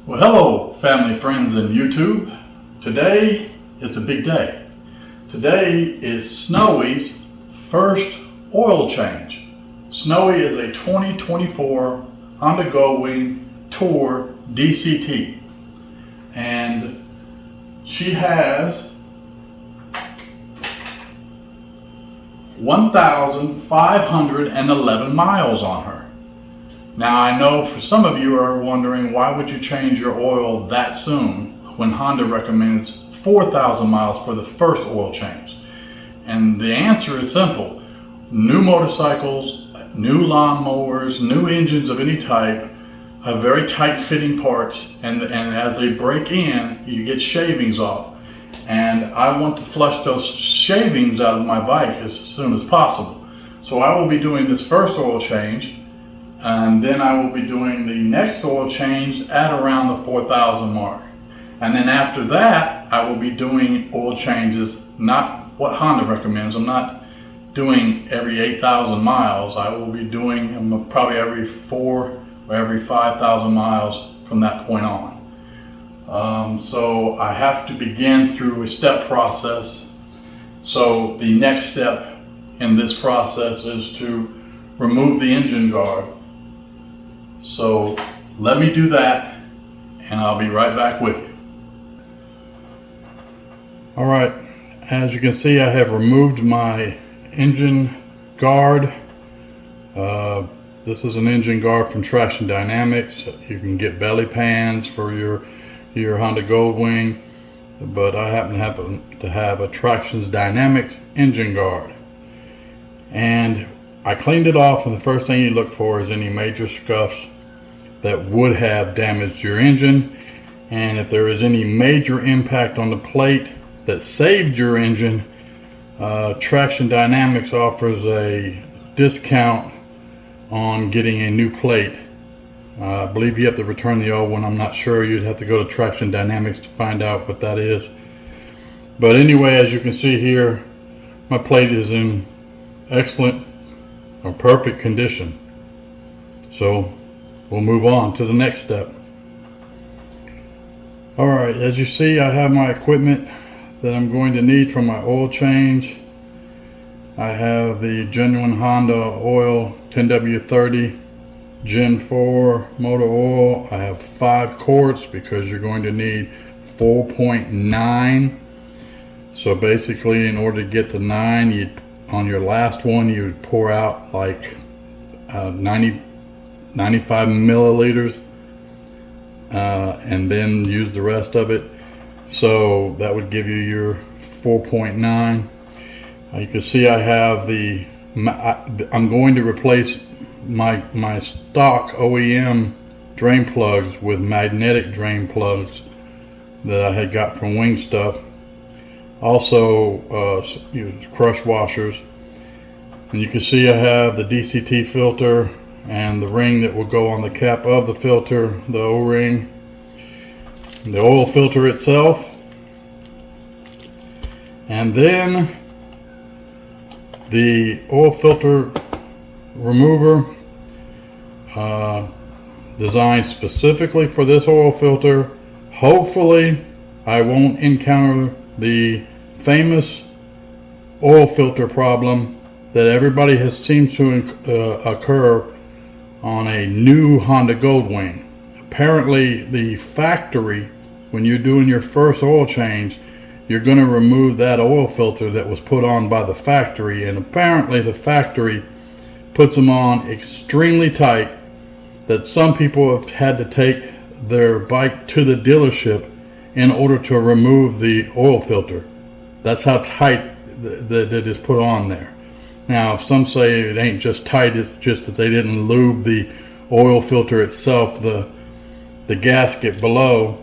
Well, hello, family, friends, and YouTube. Today is a big day. Today is Snowee's first oil change. Snowee is a 2024 Honda Goldwing Tour DCT, and she has 1,511 miles on her. Now, I know for some of you are wondering, why would you change your oil that soon when Honda recommends 4,000 miles for the first oil change? And the answer is simple. New motorcycles, new lawnmowers, new engines of any type have very tight fitting parts, and as they break in, you get shavings off. And I want to flush those shavings out of my bike as soon as possible. So I will be doing this first oil change, and then I will be doing the next oil change at around the 4,000 mark. And then after that, I will be doing oil changes, not what Honda recommends. I'm not doing every 8,000 miles. I will be doing them probably every 4 or every 5,000 miles from that point on. So I have to begin through a step process. So the next step in this process is to remove the engine guard. So let me do that, and I'll be right back with you. All right, as you can see, I have removed my engine guard. This is an engine guard from Traction Dynamics. You can get belly pans for your Honda Goldwing, but I happen to have a Traction Dynamics engine guard. And I cleaned it off, and the first thing you look for is any major scuffs that would have damaged your engine. And if there is any major impact on the plate that saved your engine, Traction Dynamics offers a discount on getting a new plate. I believe you have to return the old one. I'm not sure. You'd have to go to Traction Dynamics to find out what that is. But anyway, as you can see here, my plate is in excellent or perfect condition. So we'll move on to the next step. All right, as you see, I have my equipment that I'm going to need for my oil change. I have the genuine Honda oil 10W30 Gen 4 motor oil. I have 5 quarts because you're going to need 4.9. So basically, in order to get the 9, on your last one, you would pour out like 95 milliliters, and then use the rest of it. So that would give you your 4.9. You can see I have I'm going to replace my stock OEM drain plugs with magnetic drain plugs that I had got from Wing Stuff. Also crush washers. And you can see I have the DCT filter and the ring that will go on the cap of the filter, the O-ring, the oil filter itself, and then the oil filter remover designed specifically for this oil filter. Hopefully I won't encounter the famous oil filter problem that everybody seems to occur on a new Honda Goldwing. Apparently the factory, when you're doing your first oil change, you're going to remove that oil filter that was put on by the factory, and apparently the factory puts them on extremely tight that some people have had to take their bike to the dealership in order to remove the oil filter. That's how tight that it is put on there. Now, some say it ain't just tight, it's just that they didn't lube the oil filter itself, the gasket below.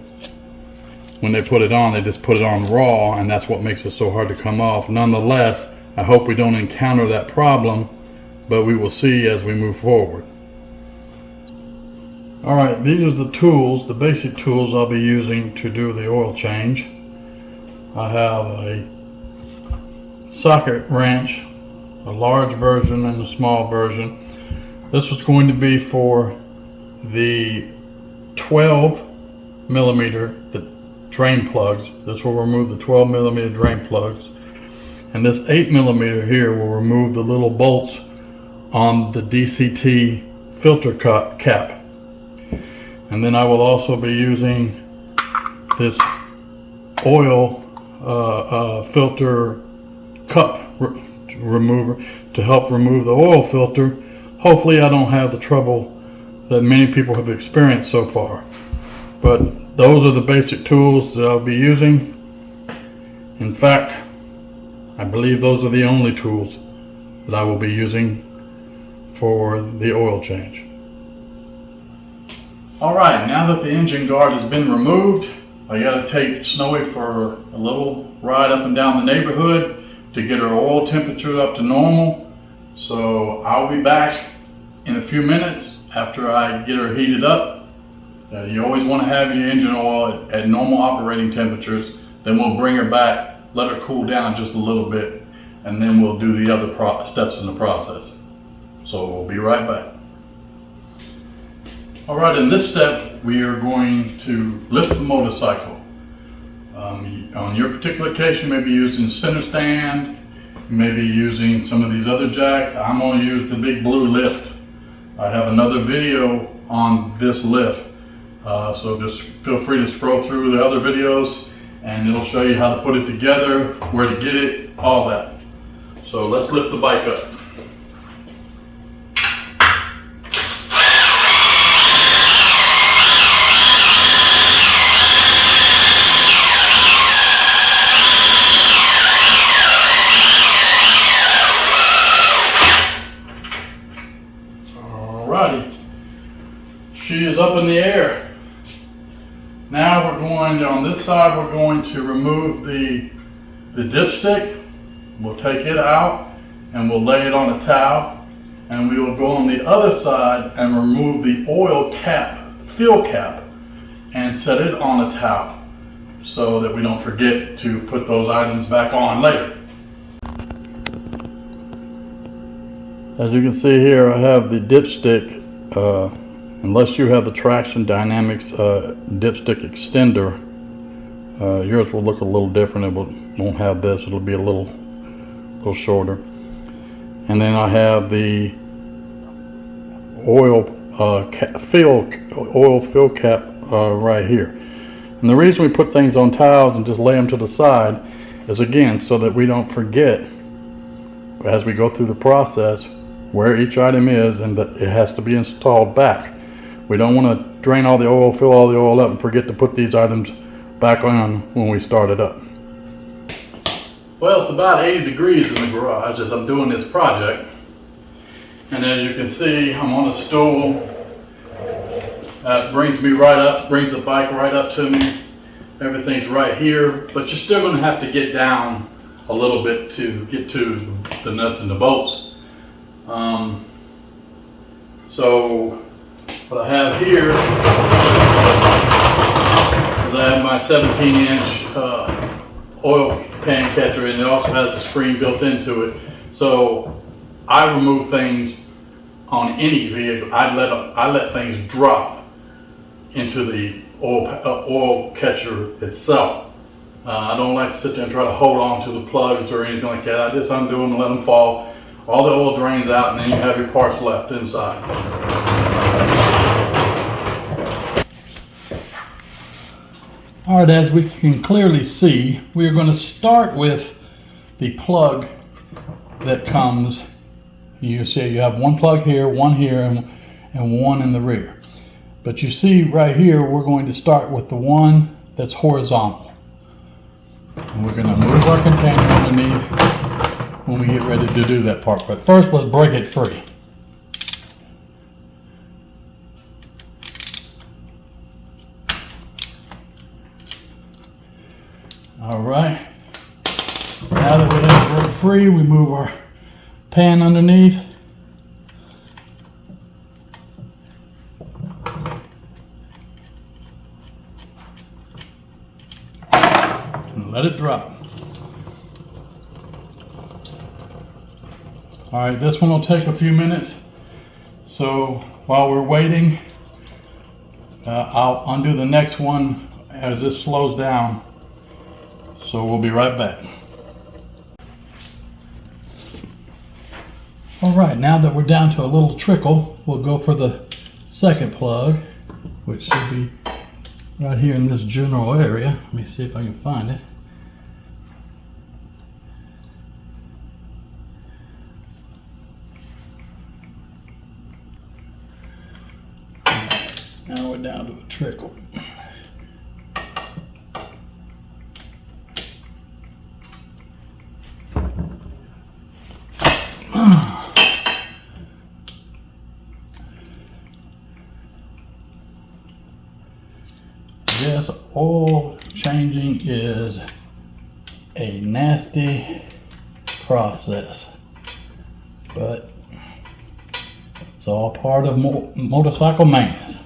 When they put it on, they just put it on raw, and that's what makes it so hard to come off. Nonetheless, I hope we don't encounter that problem, but we will see as we move forward. All right, these are the tools, the basic tools I'll be using to do the oil change. I have a socket wrench, a large version and a small version. This was going to be for the 12 millimeter, the drain plugs. This will remove the 12 millimeter drain plugs. And this 8 millimeter here will remove the little bolts on the DCT filter cap. And then I will also be using this oil filter cup remover to help remove the oil filter. Hopefully I don't have the trouble that many people have experienced so far. But those are the basic tools that I'll be using. In fact, I believe those are the only tools that I will be using for the oil change. Alright, now that the engine guard has been removed, I gotta take Snowee for a little ride up and down the neighborhood to get her oil temperature up to normal. So I'll be back in a few minutes after I get her heated up. You always want to have your engine oil at normal operating temperatures. Then we'll bring her back, let her cool down just a little bit, and then we'll do the other steps in the process. So we'll be right back. All right, in this step, we are going to lift the motorcycle. On your particular case, you may be using center stand, you may be using some of these other jacks. I'm going to use the big blue lift. I have another video on this lift. So just feel free to scroll through the other videos and it'll show you how to put it together, where to get it, all that. So let's lift the bike up. Alrighty, she is up in the air. Now we're going to, on this side, we're going to remove the dipstick. We'll take it out and we'll lay it on a towel. And we will go on the other side and remove the oil cap, fill cap, and set it on a towel so that we don't forget to put those items back on later. As you can see here, I have the dipstick. Unless you have the Traction Dynamics dipstick extender, yours will look a little different. It won't have this. It'll be a little shorter. And then I have the oil fill cap right here. And the reason we put things on towels and just lay them to the side is, again, so that we don't forget as we go through the process where each item is and that it has to be installed back. We don't want to drain all the oil, fill all the oil up, and forget to put these items back on when we start it up. Well, it's about 80 degrees in the garage as I'm doing this project. And as you can see, I'm on a stool. That brings me right up, brings the bike right up to me. Everything's right here, but you're still going to have to get down a little bit to get to the nuts and the bolts. So what I have here is I have my 17-inch oil pan catcher, and it also has a screen built into it. So I remove things on any vehicle. I let things drop into the oil catcher itself. I don't like to sit there and try to hold on to the plugs or anything like that. I just undo them and let them fall. All the oil drains out, and then you have your parts left inside. All right, as we can clearly see, we are going to start with the plug that comes. You see you have one plug here, and one in the rear. But you see right here, we're going to start with the one that's horizontal. And we're going to move our container underneath when we get ready to do that part. But first, let's break it free. All right. Now that we have it broke free, we move our pan underneath. And let it drop. All right, this one will take a few minutes. So while we're waiting, I'll undo the next one as this slows down. So we'll be right back. All right, now that we're down to a little trickle, we'll go for the second plug, which should be right here in this general area. Let me see if I can find it. Now we're down to a trickle. This oil changing is a nasty process, but it's all part of motorcycle maintenance.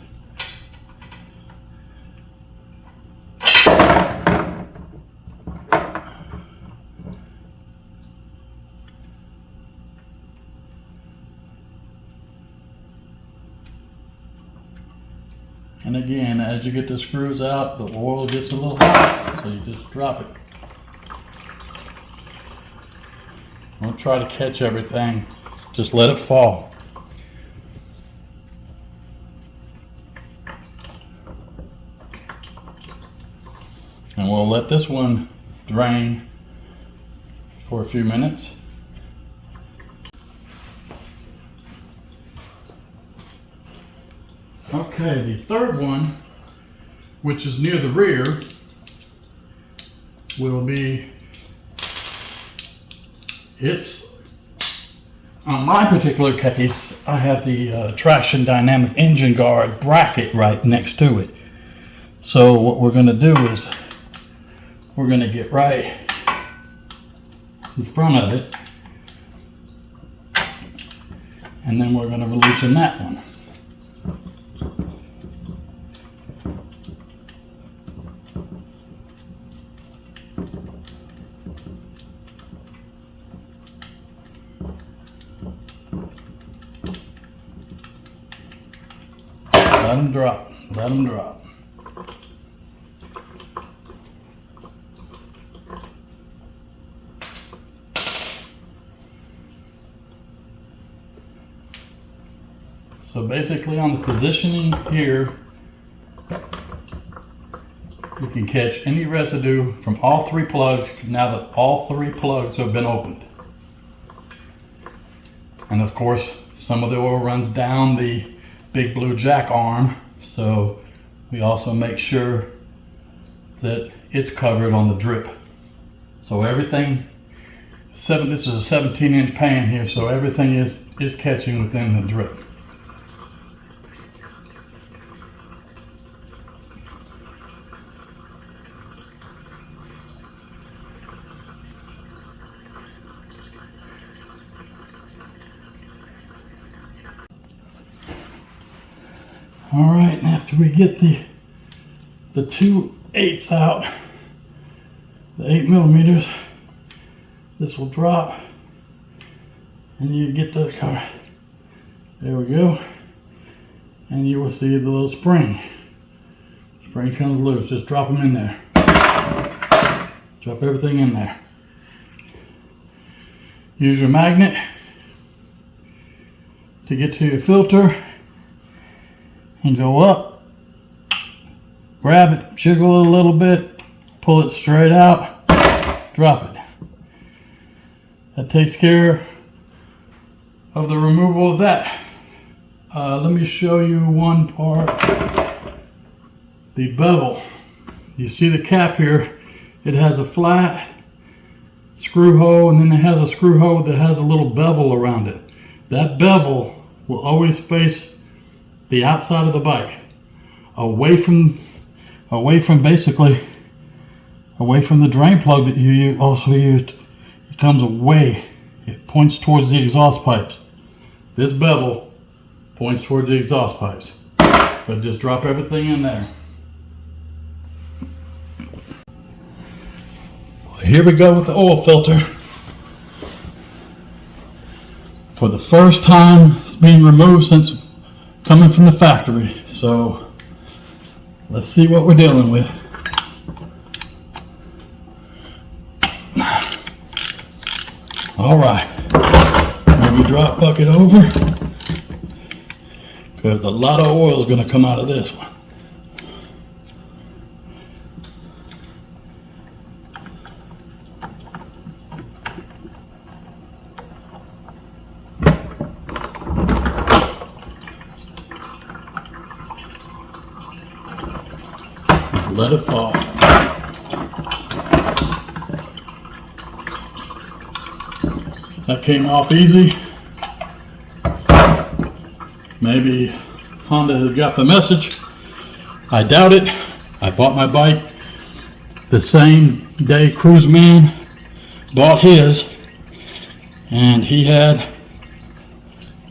And again, as you get the screws out, the oil gets a little hot, so you just drop it. Don't try to catch everything, just let it fall. And we'll let this one drain for a few minutes. Okay, the third one, which is near the rear, will be, on my particular case, I have the traction dynamic engine guard bracket right next to it. So what we're going to do is we're going to get right in front of it, and then we're going to loosen that one. Let them drop, let them drop. So basically on the positioning here, you can catch any residue from all three plugs now that all three plugs have been opened. And of course, some of the oil runs down the big blue jack arm, so we also make sure that it's covered on the drip. So everything, this is a 17-inch pan here, so everything is catching within the drip. All right, after we get the 2/8 out, the 8mm, this will drop, and you get the car. There we go, and you will see the little spring. Spring comes loose. Just drop them in there. Drop everything in there. Use your magnet to get to your filter. And go up, grab it, jiggle it a little bit, pull it straight out, drop it. That takes care of the removal of that. Let me show you one part. The bevel. You see the cap here, it has a flat screw hole, and then it has a screw hole that has a little bevel around it. That bevel will always face the outside of the bike, away from the drain plug that you also used. It comes away. It points towards the exhaust pipes. This bevel points towards the exhaust pipes. But just drop everything in there. Here we go with the oil filter. For the first time, it's being removed since coming from the factory. So Let's see what we're dealing with. All right, maybe drop bucket over, because a lot of oil is going to come out of this one. Let it fall. That came off easy. Maybe Honda has got the message. I doubt it. I bought my bike the same day Cruise Man bought his, and he had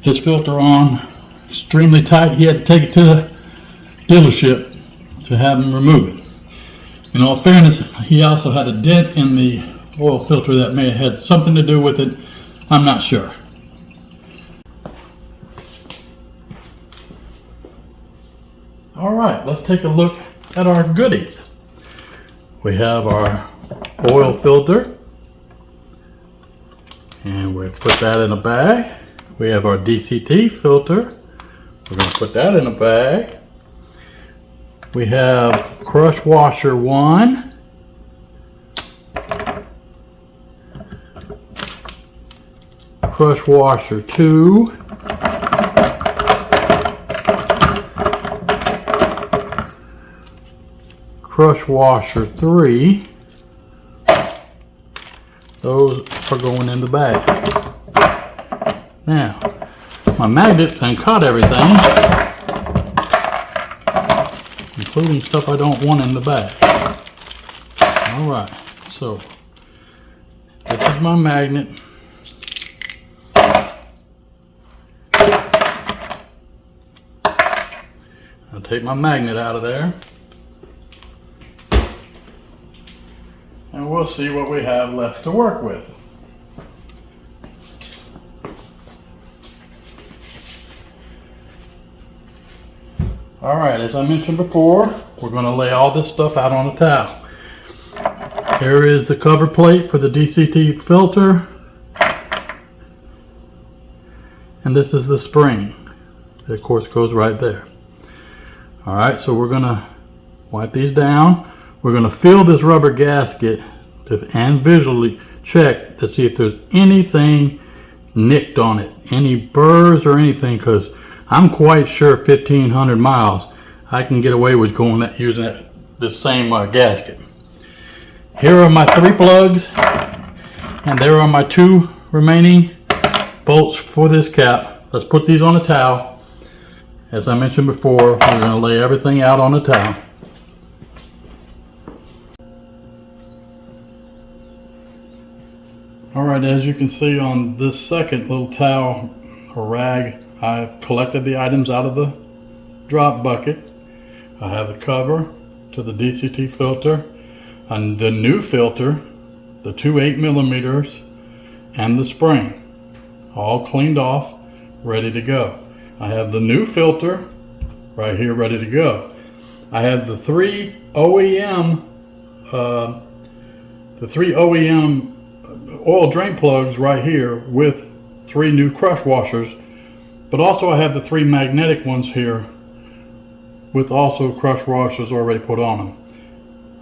his filter on extremely tight. He had to take it to the dealership to have him remove it. In all fairness, he also had a dent in the oil filter that may have had something to do with it. I'm not sure. All right, let's take a look at our goodies. We have our oil filter, and we'll put that in a bag. We have our DCT filter. We're going to put that in a bag. We have Crush Washer 1. Crush Washer 2. Crush Washer 3. Those are going in the bag. Now, my magnet done caught everything, including stuff I don't want in the bag. Alright, so this is my magnet. I'll take my magnet out of there, and we'll see what we have left to work with. Alright, as I mentioned before, we're going to lay all this stuff out on a towel. Here is the cover plate for the DCT filter, and this is the spring that of course goes right there. Alright, so we're going to wipe these down. We're going to fill this rubber gasket and visually check to see if there's anything nicked on it, any burrs or anything, because I'm quite sure 1,500 miles I can get away with using this same gasket. Here are my 3 plugs, and there are my 2 remaining bolts for this cap. Let's put these on a towel. As I mentioned before, we're going to lay everything out on a towel. Alright, as you can see on this second little towel or rag, I've collected the items out of the drop bucket. I have the cover to the DCT filter, and the new filter, the 2 8mm, and the spring, all cleaned off, ready to go. I have the new filter right here ready to go. I have the 3 OEM oil drain plugs right here with 3 new crush washers, but also I have the 3 magnetic ones here with also crush washers already put on them.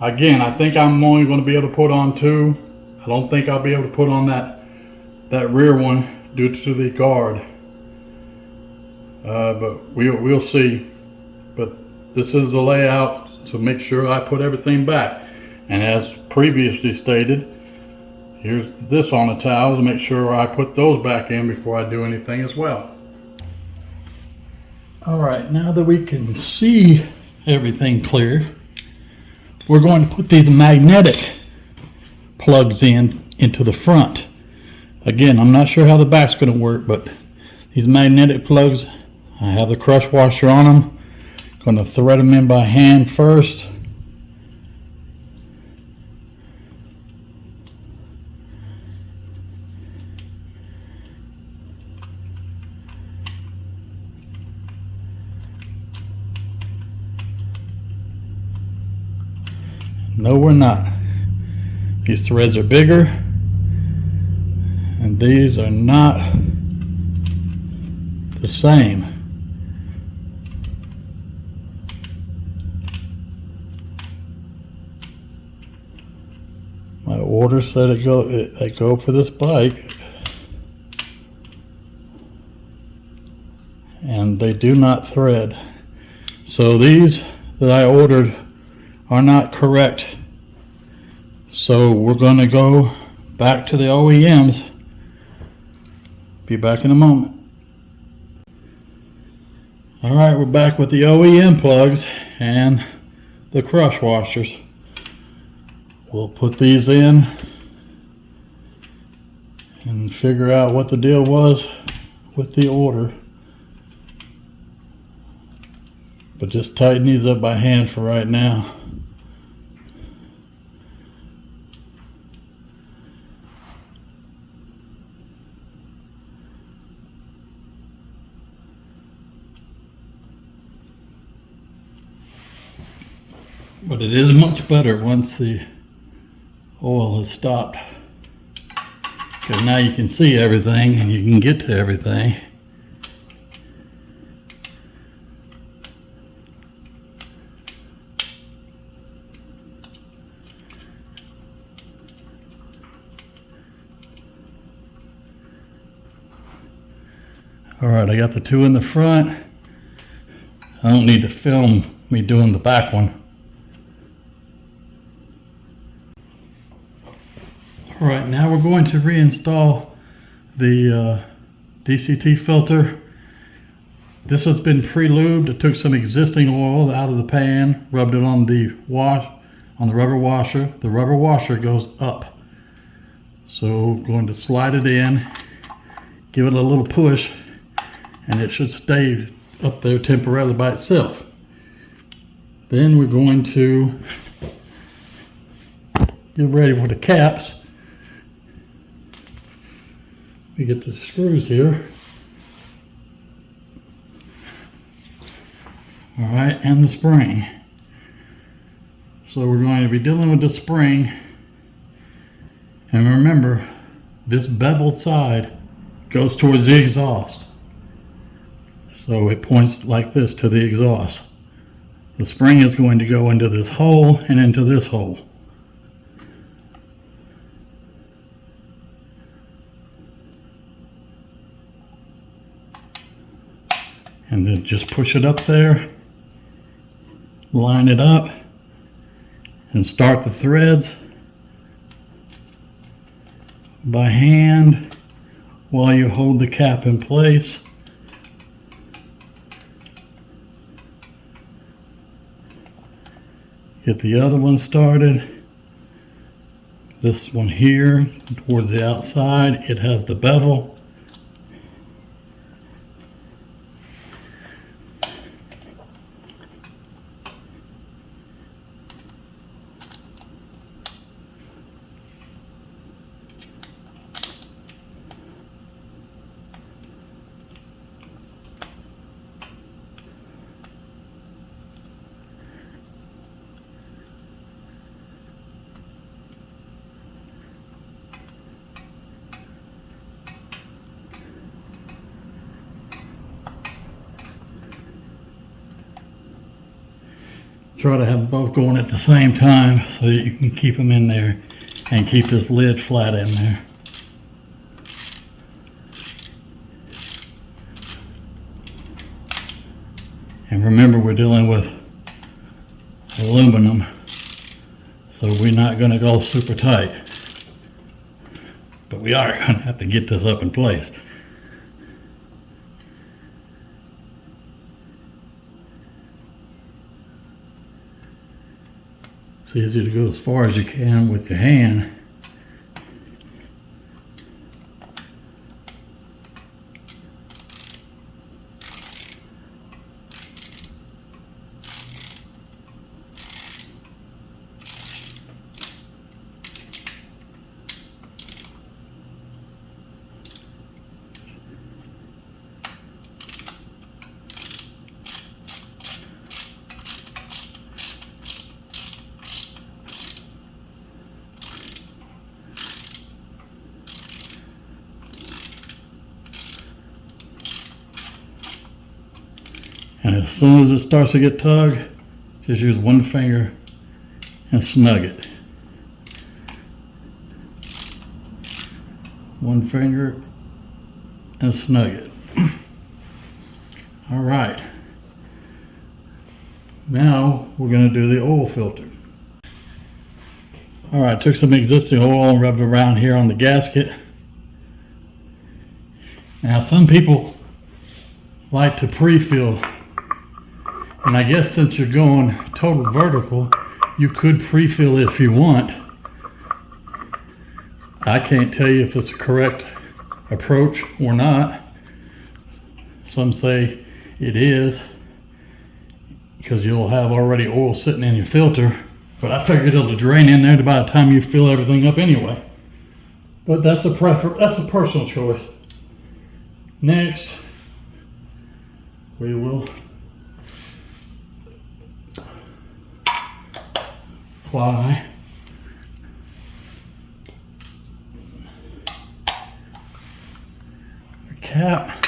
Again, I think I'm only going to be able to put on 2. I don't think I'll be able to put on that rear one due to the guard. But we'll see. But this is the layout to make sure I put everything back. And as previously stated, here's this on a towel to make sure I put those back in before I do anything as well. Alright, now that we can see everything clear, we're going to put these magnetic plugs into the front. Again, I'm not sure how the back's going to work, but these magnetic plugs, I have the crush washer on them. Going to thread them in by hand first. No, we're not. These threads are bigger, and these are not the same. My order said they go for this bike, and they do not thread. So these that I ordered are not correct. So we're going to go back to the OEMs. Be back in a moment. All right, we're back with the OEM plugs and the crush washers. We'll put these in and figure out what the deal was with the order. But just tighten these up by hand for right now. But it is much better once the oil has stopped, because now you can see everything and you can get to everything. All right, I got the two in the front. I don't need to film me doing the back one. All right, now we're going to reinstall the DCT filter. This has been pre-lubed. I took some existing oil out of the pan, rubbed it on the rubber washer. The rubber washer goes up. So I'm going to slide it in, give it a little push, and it should stay up there temporarily by itself. Then we're going to get ready for the caps. We get the screws here. All right, and the spring. So we're going to be dealing with the spring. And remember, this beveled side goes towards the exhaust. So it points like this to the exhaust. The spring is going to go into this hole and into this hole. And then just push it up there, line it up, and start the threads by hand while you hold the cap in place. Get the other one started. This one here towards the outside, it has the bevel. Try to have both going at the same time so that you can keep them in there and keep this lid flat in there. And remember, we're dealing with aluminum, so we're not going to go super tight. But we are going to have to get this up in place. It's easy to go as far as you can with your hand. And as soon as it starts to get tugged, just use one finger and snug it. One finger and snug it. All right. Now we're going to do the oil filter. All right, took some existing oil and rubbed it around here on the gasket. Now some people like to pre-fill, and I guess since you're going total vertical, you could pre-fill if you want. I can't tell you if it's a correct approach or not. Some say it is, because you'll have already oil sitting in your filter, but I figured it'll drain in there by the time you fill everything up anyway. But that's a personal choice. Next, we will apply the cap,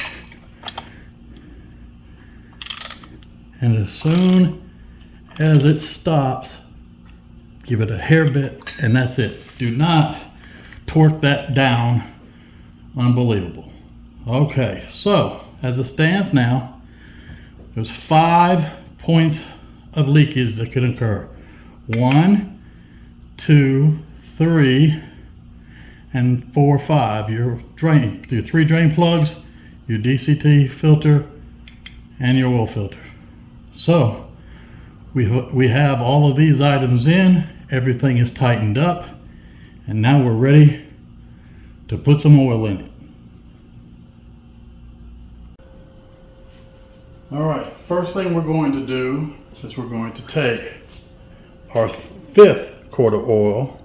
and as soon as it stops, give it a hair bit, and that's it. Do not torque that down. Unbelievable. Okay, so as it stands now, there's 5 points of leakage that could occur. 1, 2, 3, and 4, 5. Your 3 drain plugs, your DCT filter, and your oil filter. So we have all of these items in. Everything is tightened up, and now we're ready to put some oil in it. All right, first thing we're going to do is we're going to take our 5th quart of oil,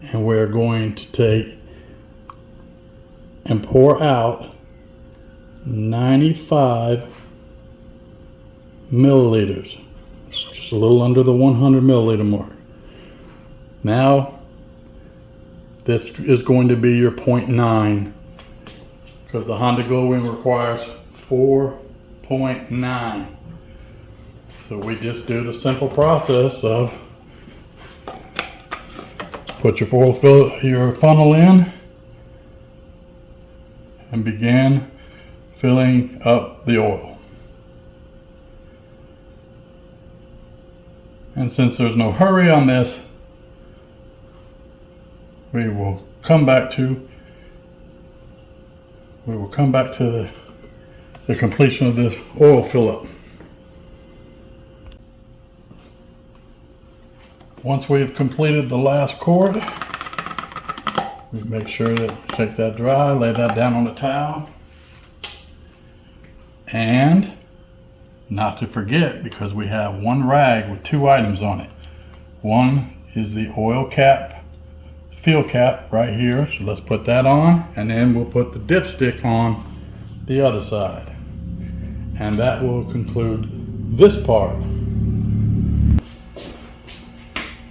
and we're going to take and pour out 95 milliliters. It's just a little under the 100 milliliter mark. Now, this is going to be your 0.9, because the Honda Goldwing requires 4.9. So we just do the simple process of put your funnel in and begin filling up the oil. And since there's no hurry on this, we will come back to the completion of this oil fill up. Once we've completed the last quart, we make sure to shake that dry, lay that down on the towel, and not to forget, because we have one rag with 2 items on it. One is the oil cap, fill cap right here, so let's put that on, and then we'll put the dipstick on the other side. And that will conclude this part.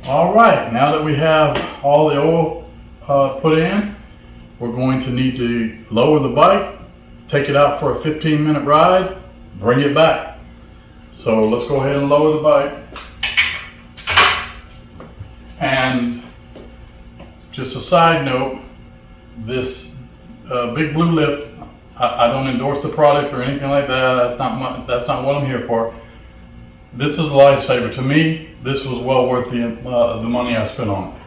All right, now that we have all the oil put in, we're going to need to lower the bike, take it out for a 15-minute ride, bring it back. So let's go ahead and lower the bike. And just a side note, this Big Blue Lift, I don't endorse the product or anything like that. That's not what I'm here for. This is a lifesaver. To me, this was well worth the money I spent on it.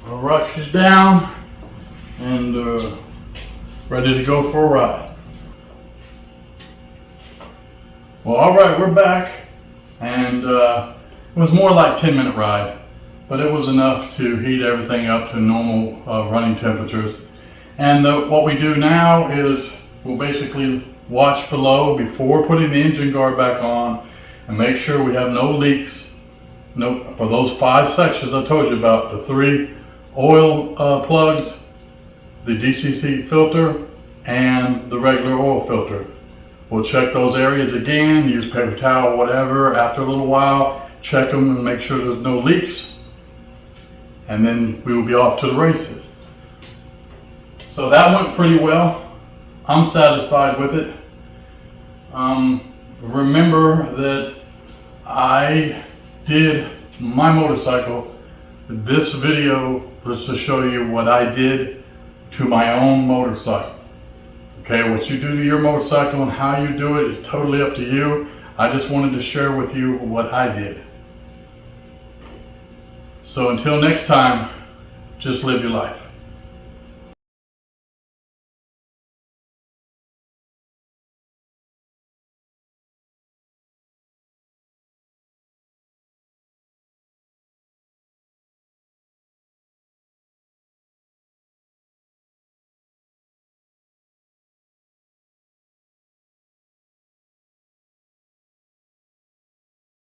Rush is down and ready to go for a ride. Well, all right, we're back, and it was more like 10-minute ride, but it was enough to heat everything up to normal running temperatures. And what we do now is we'll basically watch below before putting the engine guard back on and make sure we have no leaks. For those 5 sections I told you about, the 3 oil plugs, the DCT filter, and the regular oil filter. We'll check those areas again, use paper towel, whatever, after a little while, check them and make sure there's no leaks. And then we will be off to the races. So that went pretty well. I'm satisfied with it. Remember that I did my motorcycle. This video was to show you what I did to my own motorcycle. Okay, what you do to your motorcycle and how you do it is totally up to you. I just wanted to share with you what I did. So until next time, just live your life.